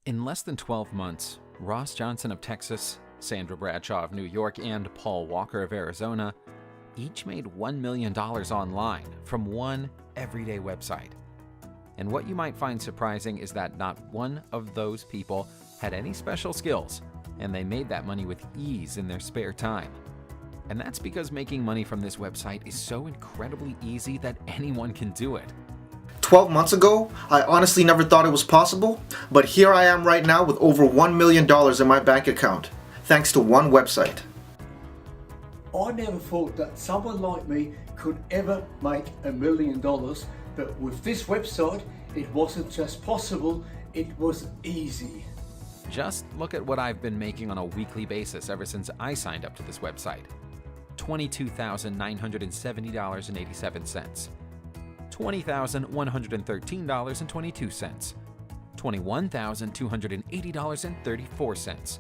In less than 12 months, Ross Johnson of Texas, Sandra Bradshaw of New York, and Paul Walker of Arizona each made $1 million online from one everyday website. And what you might find surprising is that not one of those people had any special skills, and they made that money with ease in their spare time. And that's because making money from this website is so incredibly easy that anyone can do it. 12 months ago, I honestly never thought it was possible, but here I am right now with over $1 million in my bank account, thanks to one website. I never thought that someone like me could ever make $1 million, but with this website, it wasn't just possible, it was easy. Just look at what I've been making on a weekly basis ever since I signed up to this website. $22,970.87. $20,113.22, $21,280.34.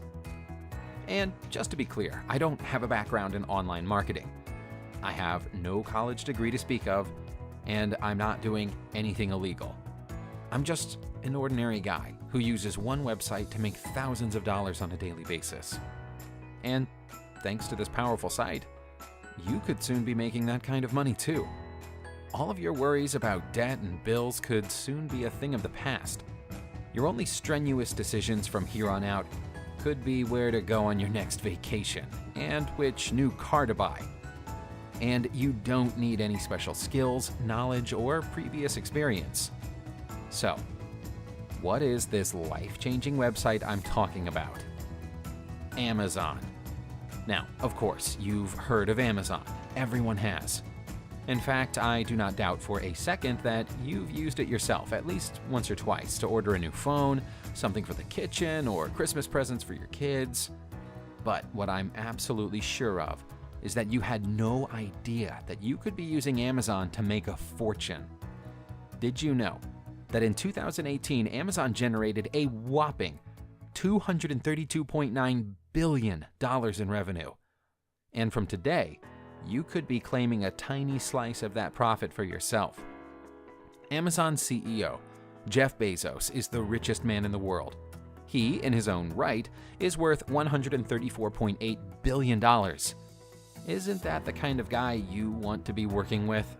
And just to be clear, I don't have a background in online marketing. I have no college degree to speak of, and I'm not doing anything illegal. I'm just an ordinary guy who uses one website to make thousands of dollars on a daily basis. And thanks to this powerful site, you could soon be making that kind of money too. All of your worries about debt and bills could soon be a thing of the past. Your only strenuous decisions from here on out could be where to go on your next vacation and which new car to buy. And you don't need any special skills, knowledge, or previous experience. So, what is this life-changing website I'm talking about? Amazon. Now, of course, you've heard of Amazon. Everyone has. In fact, I do not doubt for a second that you've used it yourself at least once or twice to order a new phone, something for the kitchen, or Christmas presents for your kids. But what I'm absolutely sure of is that you had no idea that you could be using Amazon to make a fortune. Did you know that in 2018, Amazon generated a whopping $232.9 billion in revenue? And from today, you could be claiming a tiny slice of that profit for yourself. Amazon CEO Jeff Bezos is the richest man in the world. He, in his own right, is worth $134.8 billion. Isn't that the kind of guy you want to be working with?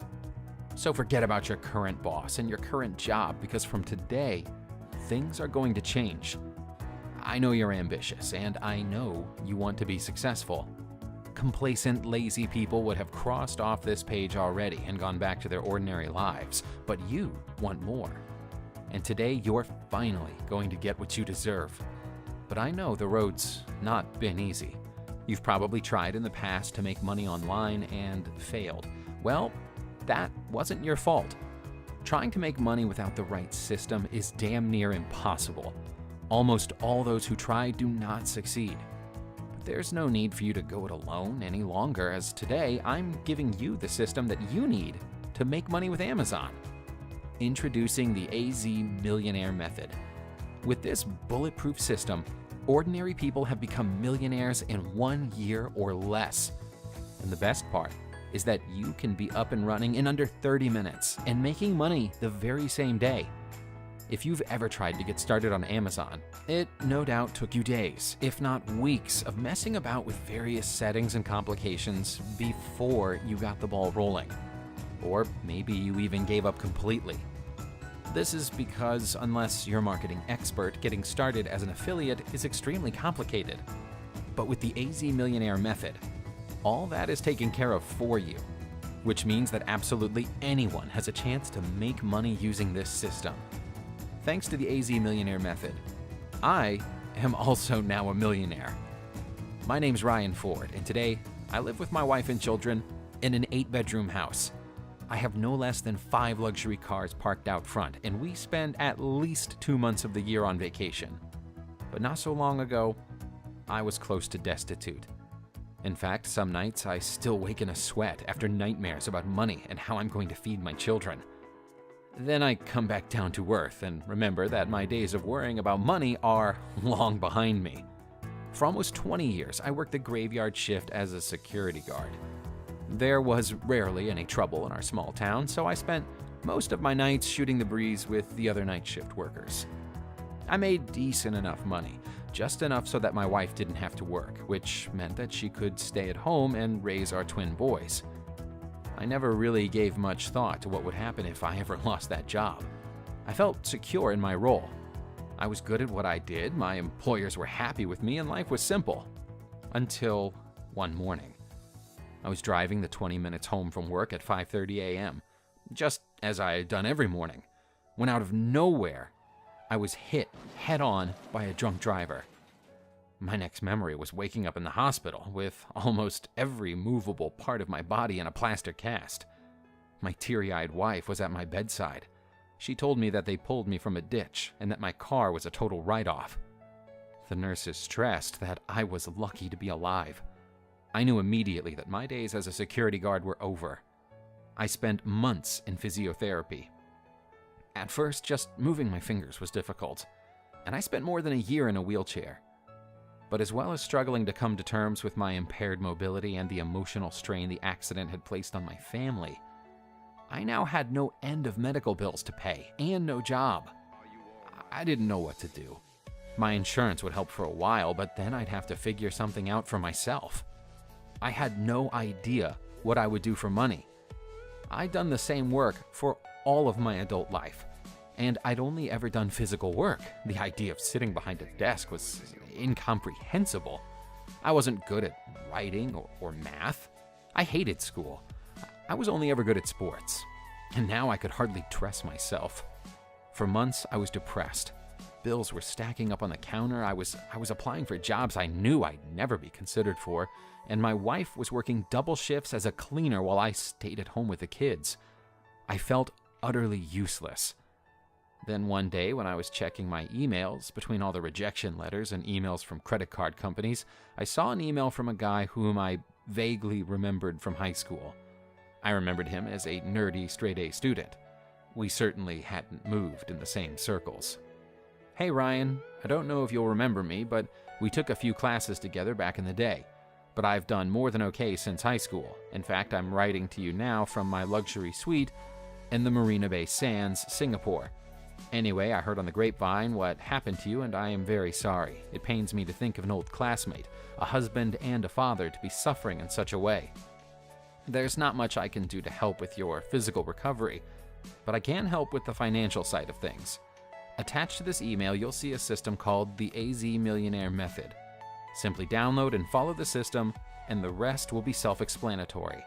So forget about your current boss and your current job, because from today, things are going to change. I know you're ambitious, and I know you want to be successful. Complacent, lazy people would have crossed off this page already and gone back to their ordinary lives, but you want more. And today, you're finally going to get what you deserve. But I know the road's not been easy. You've probably tried in the past to make money online and failed. Well, that wasn't your fault. Trying to make money without the right system is damn near impossible. Almost all those who try do not succeed. There's no need for you to go it alone any longer, as today I'm giving you the system that you need to make money with Amazon. Introducing the AZ Millionaire Method. With this bulletproof system, ordinary people have become millionaires in 1 year or less. And the best part is that you can be up and running in under 30 minutes and making money the very same day. If you've ever tried to get started on Amazon, it no doubt took you days, if not weeks, of messing about with various settings and complications before you got the ball rolling. Or maybe you even gave up completely. This is because, unless you're a marketing expert, getting started as an affiliate is extremely complicated. But with the AZ Millionaire Method, all that is taken care of for you, which means that absolutely anyone has a chance to make money using this system. Thanks to the AZ Millionaire Method, I am also now a millionaire. My name's Ryan Ford, and today I live with my wife and children in an 8-bedroom house. I have no less than 5 luxury cars parked out front, and we spend at least 2 months of the year on vacation. But not so long ago, I was close to destitute. In fact, some nights I still wake in a sweat after nightmares about money and how I'm going to feed my children. Then I come back down to earth and remember that my days of worrying about money are long behind me. For almost 20 years, I worked the graveyard shift as a security guard. There was rarely any trouble in our small town, so I spent most of my nights shooting the breeze with the other night shift workers. I made decent enough money, just enough so that my wife didn't have to work, which meant that she could stay at home and raise our twin boys. I never really gave much thought to what would happen if I ever lost that job. I felt secure in my role. I was good at what I did, my employers were happy with me, and life was simple. Until one morning. I was driving the 20 minutes home from work at 5:30 a.m., just as I had done every morning, when out of nowhere, I was hit head-on by a drunk driver. My next memory was waking up in the hospital with almost every movable part of my body in a plaster cast. My teary-eyed wife was at my bedside. She told me that they pulled me from a ditch and that my car was a total write-off. The nurses stressed that I was lucky to be alive. I knew immediately that my days as a security guard were over. I spent months in physiotherapy. At first, just moving my fingers was difficult, and I spent more than a year in a wheelchair. But as well as struggling to come to terms with my impaired mobility and the emotional strain the accident had placed on my family, I now had no end of medical bills to pay and no job. I didn't know what to do. My insurance would help for a while, but then I'd have to figure something out for myself. I had no idea what I would do for money. I'd done the same work for all of my adult life, and I'd only ever done physical work. The idea of sitting behind a desk was incomprehensible. I wasn't good at writing or math. I hated school. I was only ever good at sports, and now I could hardly dress myself. For months, I was depressed. Bills were stacking up on the counter. I was applying for jobs I knew I'd never be considered for, and my wife was working double shifts as a cleaner while I stayed at home with the kids. I felt utterly useless. Then one day, when I was checking my emails between all the rejection letters and emails from credit card companies, I saw an email from a guy whom I vaguely remembered from high school. I remembered him as a nerdy straight-A student. We certainly hadn't moved in the same circles. "Hey Ryan, I don't know if you'll remember me, but we took a few classes together back in the day. But I've done more than okay since high school. In fact, I'm writing to you now from my luxury suite in the Marina Bay Sands, Singapore. Anyway, I heard on the grapevine what happened to you, and I am very sorry. It pains me to think of an old classmate, a husband and a father, to be suffering in such a way. There's not much I can do to help with your physical recovery, but I can help with the financial side of things. Attached to this email, you'll see a system called the AZ Millionaire Method. Simply download and follow the system, and the rest will be self-explanatory.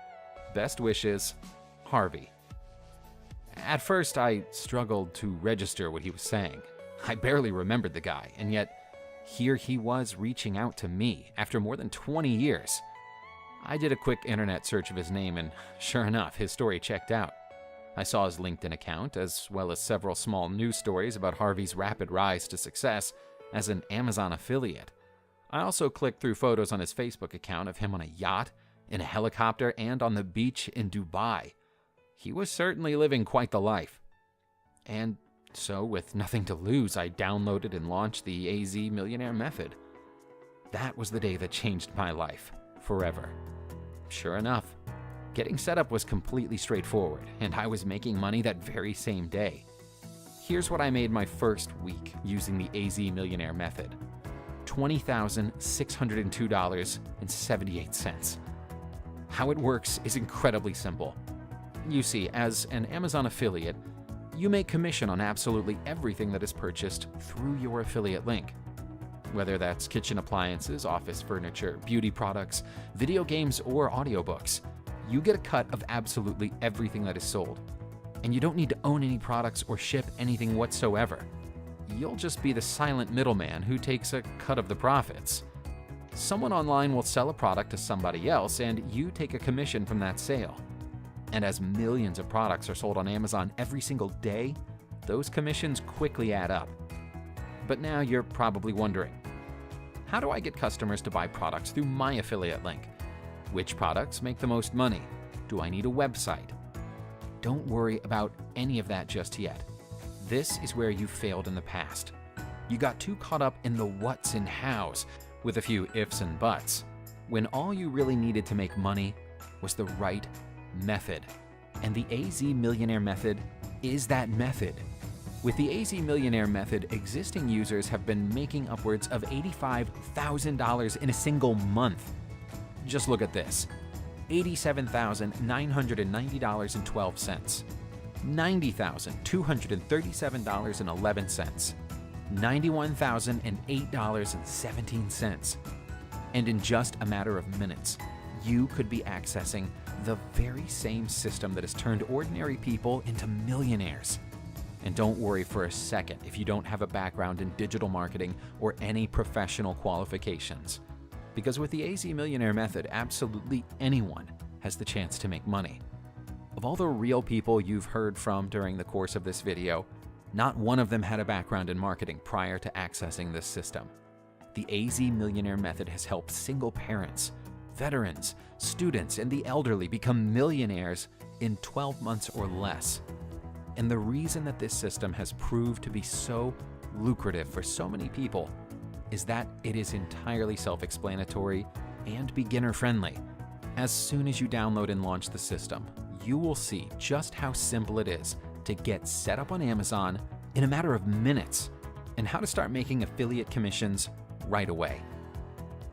Best wishes, Harvey." At first, I struggled to register what he was saying. I barely remembered the guy, and yet here he was reaching out to me after more than 20 years. I did a quick internet search of his name, and sure enough, his story checked out. I saw his LinkedIn account, as well as several small news stories about Harvey's rapid rise to success as an Amazon affiliate. I also clicked through photos on his Facebook account of him on a yacht, in a helicopter, and on the beach in Dubai. He was certainly living quite the life. And so, with nothing to lose, I downloaded and launched the AZ Millionaire Method. That was the day that changed my life, forever. Sure enough, getting set up was completely straightforward, and I was making money that very same day. Here's what I made my first week using the AZ Millionaire Method. $20,602.78. How it works is incredibly simple. You see, as an Amazon affiliate, you make commission on absolutely everything that is purchased through your affiliate link. Whether that's kitchen appliances, office furniture, beauty products, video games, or audiobooks, you get a cut of absolutely everything that is sold. And you don't need to own any products or ship anything whatsoever. You'll just be the silent middleman who takes a cut of the profits. Someone online will sell a product to somebody else, and you take a commission from that sale. And as millions of products are sold on Amazon every single day, those commissions quickly add up. But now you're probably wondering, how do I get customers to buy products through my affiliate link? Which products make the most money? Do I need a website? Don't worry about any of that just yet. This is where you failed in the past. You got too caught up in the whats and hows, with a few ifs and buts, when all you really needed to make money was the right method. And the AZ Millionaire Method is that method. With the AZ Millionaire method, existing users have been making upwards of $85,000 in a single month. Just look at this: $87,990.12, $90,237.11, $91,008.17. And in just a matter of minutes, you could be accessing the very same system that has turned ordinary people into millionaires. And don't worry for a second if you don't have a background in digital marketing or any professional qualifications. Because with the AZ Millionaire method, absolutely anyone has the chance to make money. Of all the real people you've heard from during the course of this video, not one of them had a background in marketing prior to accessing this system. The AZ Millionaire method has helped single parents, veterans, students, and the elderly become millionaires in 12 months or less. And the reason that this system has proved to be so lucrative for so many people is that it is entirely self-explanatory and beginner-friendly. As soon as you download and launch the system, you will see just how simple it is to get set up on Amazon in a matter of minutes and how to start making affiliate commissions right away.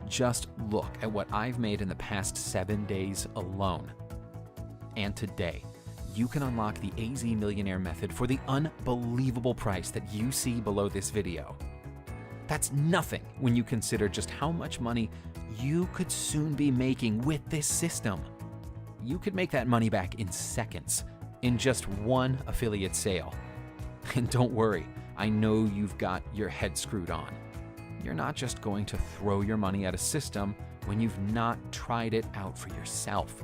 Just look at what I've made in the past 7 days alone. And today, you can unlock the AZ Millionaire method for the unbelievable price that you see below this video. That's nothing when you consider just how much money you could soon be making with this system. You could make that money back in seconds in just one affiliate sale. And don't worry, I know you've got your head screwed on. You're not just going to throw your money at a system when you've not tried it out for yourself.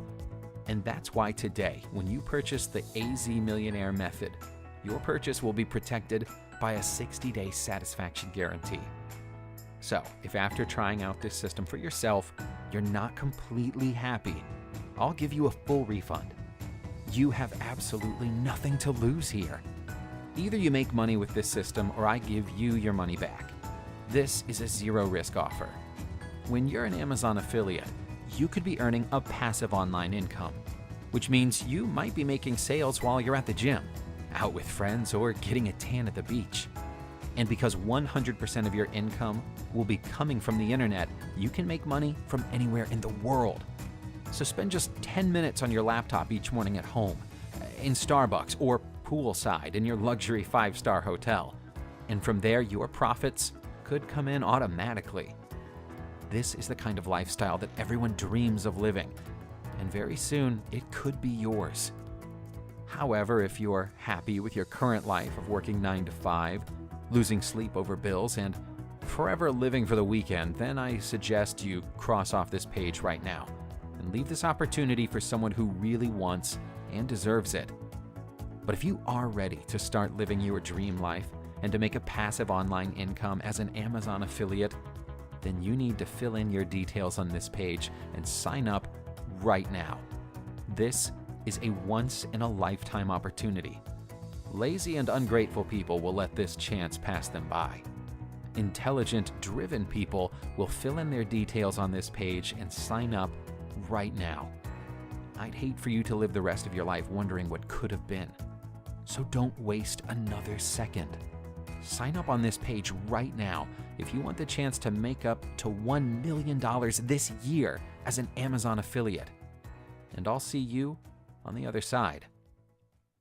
And that's why today, when you purchase the AZ Millionaire method, your purchase will be protected by a 60-day satisfaction guarantee. So, if after trying out this system for yourself, you're not completely happy, I'll give you a full refund. You have absolutely nothing to lose here. Either you make money with this system or I give you your money back. This is a zero-risk offer. When you're an Amazon affiliate, you could be earning a passive online income, which means you might be making sales while you're at the gym, out with friends, or getting a tan at the beach. And because 100% of your income will be coming from the internet, you can make money from anywhere in the world. So spend just 10 minutes on your laptop each morning at home, in Starbucks, or poolside in your luxury 5-star hotel. And from there, your profits could come in automatically. This is the kind of lifestyle that everyone dreams of living, and very soon it could be yours. However, if you're happy with your current life of working 9 to 5, losing sleep over bills, and forever living for the weekend, then I suggest you cross off this page right now and leave this opportunity for someone who really wants and deserves it. But if you are ready to start living your dream life and to make a passive online income as an Amazon affiliate, then you need to fill in your details on this page and sign up right now. This is a once-in-a-lifetime opportunity. Lazy and ungrateful people will let this chance pass them by. Intelligent, driven people will fill in their details on this page and sign up right now. I'd hate for you to live the rest of your life wondering what could have been. So don't waste another second. Sign up on this page right now if you want the chance to make up to $1 million this year as an Amazon affiliate. And I'll see you on the other side.